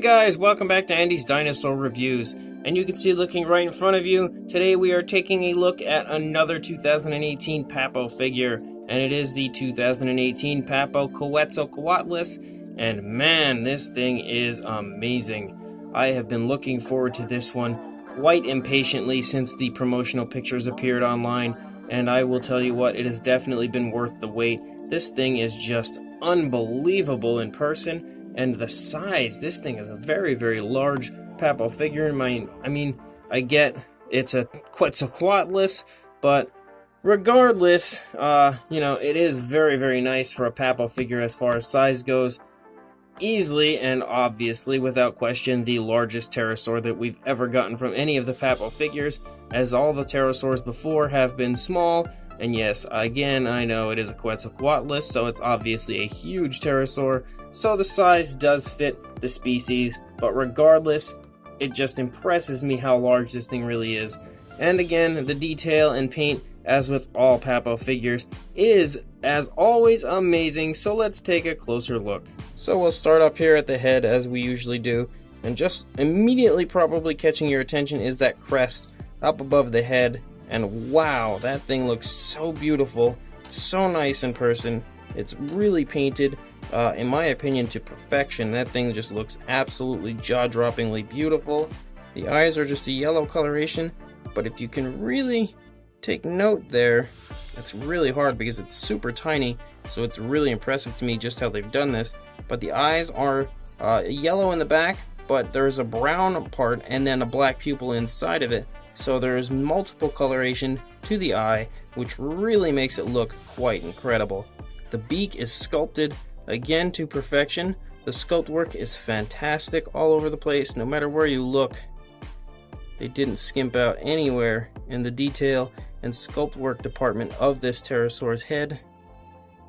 guys, welcome back to Andy's Dinosaur Reviews. And you can see looking right in front of you, today we are taking a look at another 2018 Papo figure. And it is the 2018 Papo Quetzalcoatlus. And man, this thing is amazing. I have been looking forward to this one quite impatiently since the promotional pictures appeared online. And I will tell you what, it has definitely been worth the wait. This thing is just unbelievable in person. And the size, this thing is a very, very large Papo figure. I get it's a Quetzalcoatlus, but regardless, it is very, very nice for a Papo figure as far as size goes. Easily and obviously, without question, the largest pterosaur that we've ever gotten from any of the Papo figures, as all the pterosaurs before have been small. And yes, again, I know it is a Quetzalcoatlus, so it's obviously a huge pterosaur, so the size does fit the species, but regardless, it just impresses me how large this thing really is. And again, the detail and paint, as with all Papo figures, is, as always, amazing, so let's take a closer look. So we'll start up here at the head, as we usually do, and just immediately probably catching your attention is that crest up above the head. And wow, that thing looks so beautiful, so nice in person. It's really painted, in my opinion, to perfection. That thing just looks absolutely jaw-droppingly beautiful. The eyes are just a yellow coloration, but if you can really take note there, it's really hard because it's super tiny, so it's really impressive to me just how they've done this. But the eyes are yellow in the back, but there's a brown part and then a black pupil inside of it. So there is multiple coloration to the eye, which really makes it look quite incredible. The beak is sculpted again to perfection. The sculpt work is fantastic all over the place, no matter where you look. They didn't skimp out anywhere in the detail and sculpt work department of this pterosaur's head.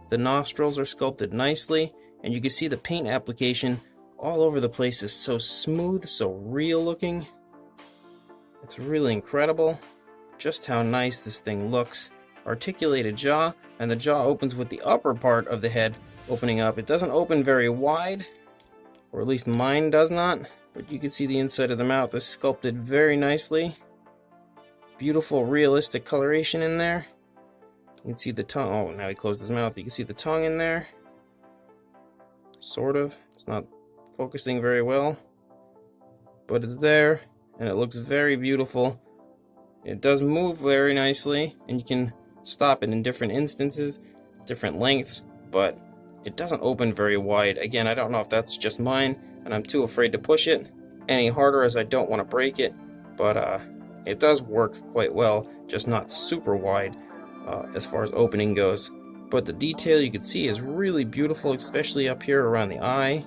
The nostrils are sculpted nicely, and you can see the paint application all over the place is so smooth, so real looking. It's really incredible just how nice this thing looks. Articulated jaw, and the jaw opens with the upper part of the head opening up. It doesn't open very wide, or at least mine does not, but you can see the inside of the mouth is sculpted very nicely. Beautiful realistic coloration in there. You can see the tongue. Oh, now he closed his mouth. You can see the tongue in there. Sort of. It's not focusing very well, but it's there. And it looks very beautiful. It does move very nicely, and you can stop it in different instances, different lengths, but it doesn't open very wide. Again, I don't know if that's just mine, and I'm too afraid to push it any harder as I don't want to break it, but it does work quite well, just not super wide as far as opening goes. But the detail you can see is really beautiful, especially up here around the eye.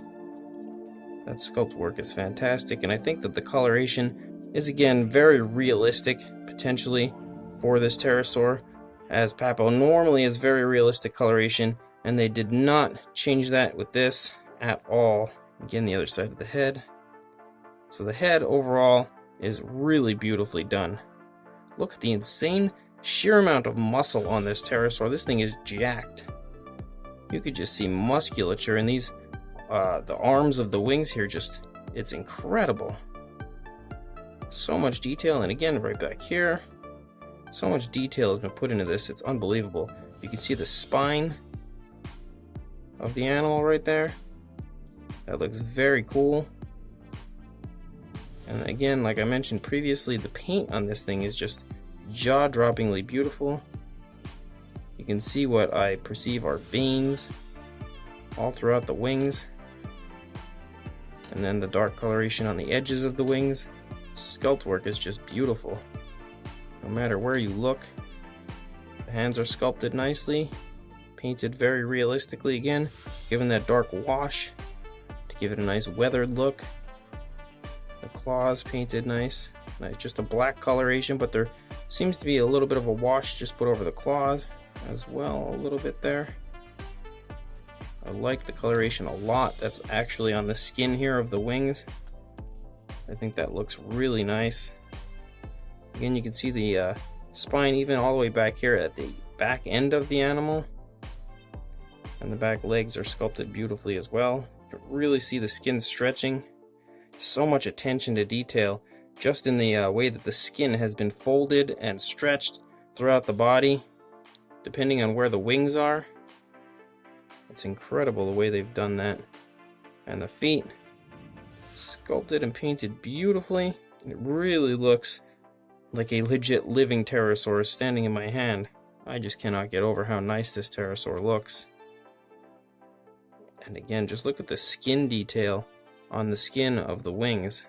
That sculpt work is fantastic, and I think that the coloration is again very realistic, potentially, for this pterosaur, as Papo normally is very realistic coloration, and they did not change that with this at all. Again, the other side of the head. So the head overall is really beautifully done. Look at the insane sheer amount of muscle on this pterosaur. This thing is jacked. You could just see musculature in these the arms of the wings here, it's incredible. So much detail, and again, right back here, so much detail has been put into this, it's unbelievable. You can see the spine of the animal right there. That looks very cool. And again, like I mentioned previously, the paint on this thing is just jaw-droppingly beautiful. You can see what I perceive are veins all throughout the wings. And then the dark coloration on the edges of the wings. Sculpt work is just beautiful. No matter where you look. The hands are sculpted nicely. Painted very realistically again. Given that dark wash to give it a nice weathered look. The claws painted nice. Just a black coloration, but there seems to be a little bit of a wash just put over the claws as well, a little bit there. I like the coloration a lot. That's actually on the skin here of the wings. I think that looks really nice. Again, you can see the spine even all the way back here at the back end of the animal. And the back legs are sculpted beautifully as well. You can really see the skin stretching. So much attention to detail just in the way that the skin has been folded and stretched throughout the body, depending on where the wings are. It's incredible the way they've done that. And the feet, sculpted and painted beautifully. It really looks like a legit living pterosaur standing in my hand. I just cannot get over how nice this pterosaur looks. And again, just look at the skin detail on the skin of the wings.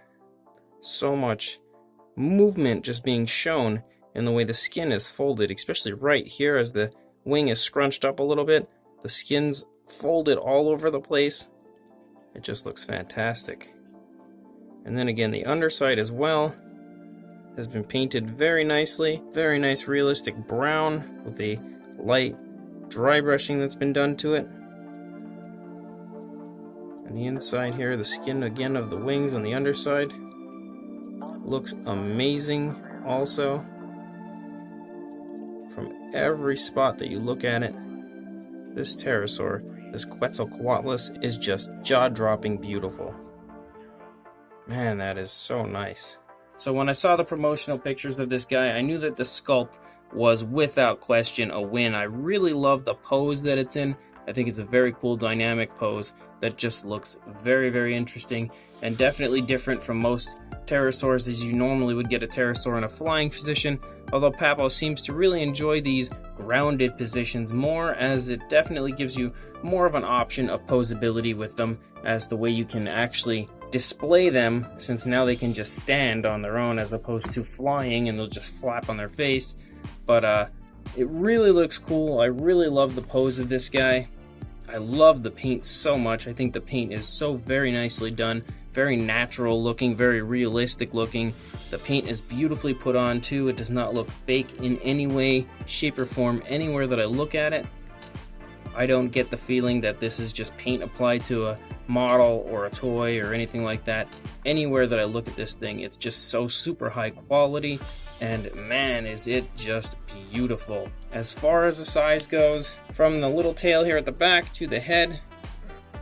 So much movement just being shown in the way the skin is folded, especially right here as the wing is scrunched up a little bit. The skin's folded all over the place. It just looks fantastic. And then again, the underside as well has been painted very nicely. Very nice realistic brown with a light dry brushing that's been done to it. And the inside here, the skin again of the wings on the underside looks amazing also. From every spot that you look at it, this pterosaur, this Quetzalcoatlus, is just jaw-dropping beautiful. Man, that is so nice. So when I saw the promotional pictures of this guy, I knew that the sculpt was without question a win. I really love the pose that it's in. I think it's a very cool dynamic pose that just looks very, very interesting and definitely different from most pterosaurs, as you normally would get a pterosaur in a flying position, although Papo seems to really enjoy these grounded positions more, as it definitely gives you more of an option of posability with them, as the way you can actually display them, since now they can just stand on their own as opposed to flying and they'll just flap on their face. But it really looks cool. I really love the pose of this guy. I love the paint so much. I think the paint is so very nicely done, very natural looking, very realistic looking. The paint is beautifully put on too. It does not look fake in any way, shape, or form anywhere that I look at it. I don't get the feeling that this is just paint applied to a model or a toy or anything like that. Anywhere that I look at this thing, it's just so super high quality, and man, is it just beautiful. As far as the size goes, from the little tail here at the back to the head,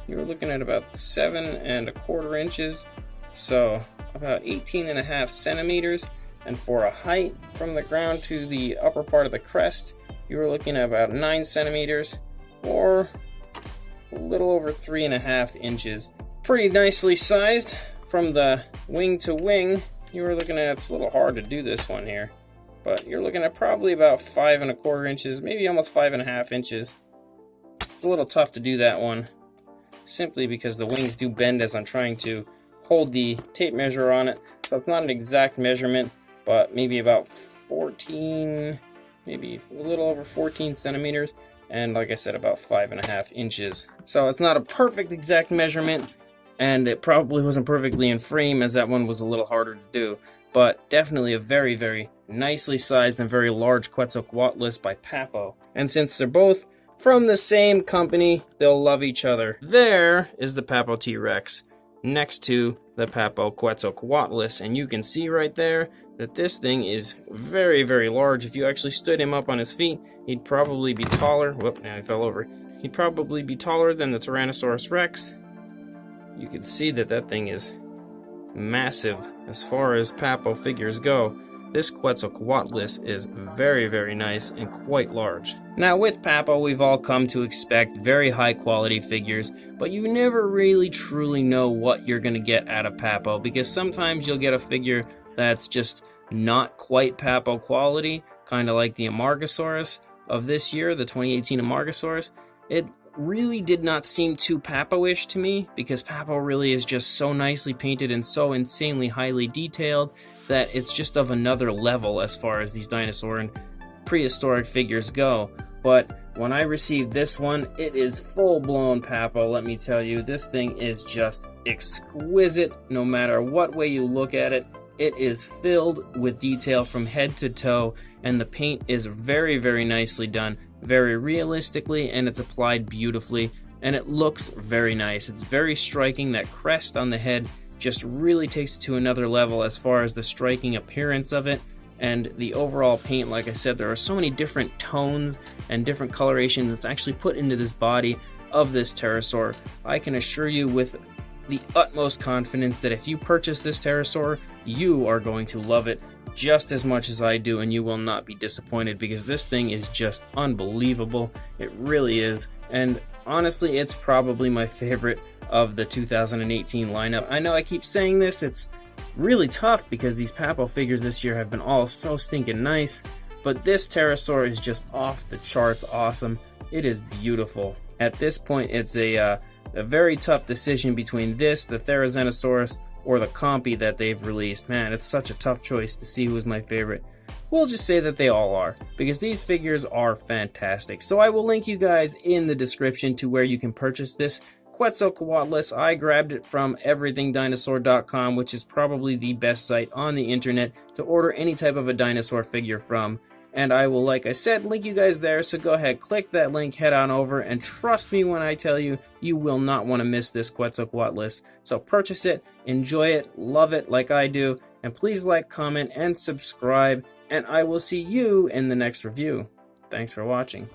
you're looking at about 7¼ inches, so about 18½ centimeters. And for a height from the ground to the upper part of the crest, you're looking at about 9 centimeters, or a little over 3½ inches. Pretty nicely sized. From the wing to wing, you were looking at, it's a little hard to do this one here, but you're looking at probably about 5¼ inches, maybe almost 5½ inches. It's a little tough to do that one, simply because the wings do bend as I'm trying to hold the tape measure on it. So it's not an exact measurement, but maybe about 14, maybe a little over 14 centimeters. And like I said, about 5½ inches. So it's not a perfect exact measurement, and it probably wasn't perfectly in frame, as that one was a little harder to do. But definitely a very, very nicely sized and very large Quetzalcoatlus by Papo. And since they're both from the same company, they'll love each other. There is the Papo T-Rex next to the Papo Quetzalcoatlus, and you can see right there that this thing is very, very large. If you actually stood him up on his feet, he'd probably be taller. Whoop, now he fell over. He'd probably be taller than the Tyrannosaurus Rex. You can see that that thing is massive as far as Papo figures go. This Quetzalcoatlus is very, very nice and quite large. Now with Papo, we've all come to expect very high quality figures, but you never really truly know what you're going to get out of Papo, because sometimes you'll get a figure that's just not quite Papo quality, kind of like the Amargasaurus of this year, the 2018 Amargasaurus. It really did not seem too Papo-ish to me, because Papo really is just so nicely painted and so insanely highly detailed that it's just of another level as far as these dinosaur and prehistoric figures go. But when I received this one, it is full-blown Papo, let me tell you. This thing is just exquisite no matter what way you look at it. It is filled with detail from head to toe, and the paint is very, very nicely done, very realistically, and it's applied beautifully, and it looks very nice. It's very striking. That crest on the head just really takes it to another level as far as the striking appearance of it, and the overall paint. Like I said, there are so many different tones and different colorations that's actually put into this body of this pterosaur. I can assure you with the utmost confidence that if you purchase this pterosaur, you are going to love it just as much as I do, and you will not be disappointed because this thing is just unbelievable. It really is, and honestly, it's probably my favorite of the 2018 lineup. I know I keep saying this, it's really tough because these Papo figures this year have been all so stinking nice, but this pterosaur is just off the charts awesome. It is beautiful. At this point, it's a very tough decision between this, the Therizinosaurus, or the Compy that they've released. Man, it's such a tough choice to see who is my favorite. We'll just say that they all are, because these figures are fantastic. So I will link you guys in the description to where you can purchase this Quetzalcoatlus. I grabbed it from everythingdinosaur.com, which is probably the best site on the internet to order any type of a dinosaur figure from. And I will, like I said, link you guys there, so go ahead, click that link, head on over, and trust me when I tell you, you will not want to miss this Quetzalcoatlus. So purchase it, enjoy it, love it like I do, and please like, comment, and subscribe, and I will see you in the next review. Thanks for watching.